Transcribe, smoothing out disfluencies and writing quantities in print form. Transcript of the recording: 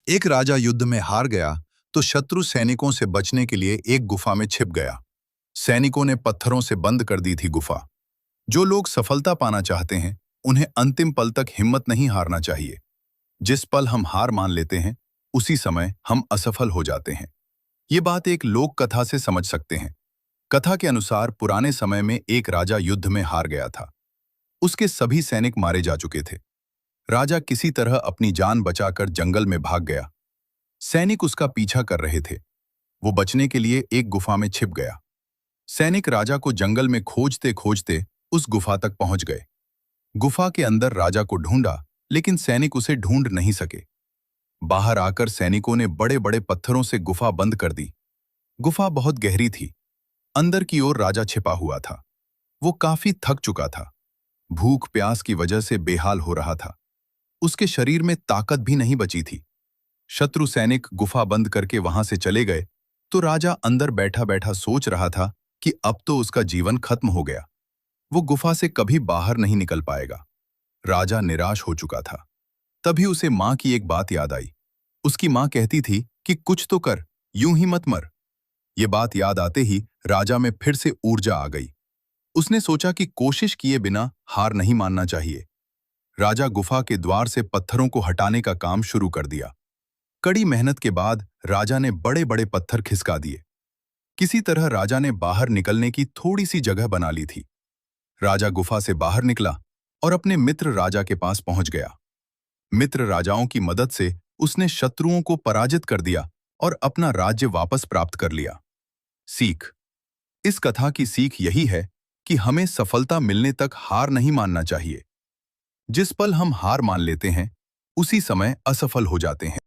एक राजा युद्ध में हार गया तो शत्रु सैनिकों से बचने के लिए एक गुफा में छिप गया। सैनिकों ने पत्थरों से बंद कर दी थी गुफा। जो लोग सफलता पाना चाहते हैं, उन्हें अंतिम पल तक हिम्मत नहीं हारना चाहिए। जिस पल हम हार मान लेते हैं, उसी समय हम असफल हो जाते हैं। ये बात एक लोक कथा से समझ सकते हैं। कथा के अनुसार पुराने समय में एक राजा युद्ध में हार गया था। उसके सभी सैनिक मारे जा चुके थे। राजा किसी तरह अपनी जान बचाकर जंगल में भाग गया। सैनिक उसका पीछा कर रहे थे। वो बचने के लिए एक गुफा में छिप गया। सैनिक राजा को जंगल में खोजते खोजते उस गुफा तक पहुंच गए। गुफा के अंदर राजा को ढूंढा, लेकिन सैनिक उसे ढूंढ नहीं सके। बाहर आकर सैनिकों ने बड़े बड़े पत्थरों से गुफा बंद कर दी। गुफा बहुत गहरी थी। अंदर की ओर राजा छिपा हुआ था। वो काफी थक चुका था। भूख प्यास की वजह से बेहाल हो रहा था। उसके शरीर में ताकत भी नहीं बची थी। शत्रु सैनिक गुफा बंद करके वहां से चले गए तो राजा अंदर बैठा बैठा सोच रहा था कि अब तो उसका जीवन खत्म हो गया। वो गुफा से कभी बाहर नहीं निकल पाएगा। राजा निराश हो चुका था। तभी उसे मां की एक बात याद आई। उसकी मां कहती थी कि कुछ तो कर, यूं ही मत मर। ये बात याद आते ही राजा में फिर से ऊर्जा आ गई। उसने सोचा कि कोशिश किए बिना हार नहीं मानना चाहिए। राजा गुफा के द्वार से पत्थरों को हटाने का काम शुरू कर दिया। कड़ी मेहनत के बाद राजा ने बड़े बड़े पत्थर खिसका दिए। किसी तरह राजा ने बाहर निकलने की थोड़ी सी जगह बना ली थी। राजा गुफा से बाहर निकला और अपने मित्र राजा के पास पहुंच गया। मित्र राजाओं की मदद से उसने शत्रुओं को पराजित कर दिया और अपना राज्य वापस प्राप्त कर लिया। सीख। इस कथा की सीख यही है कि हमें सफलता मिलने तक हार नहीं मानना चाहिए। जिस पल हम हार मान लेते हैं, उसी समय असफल हो जाते हैं।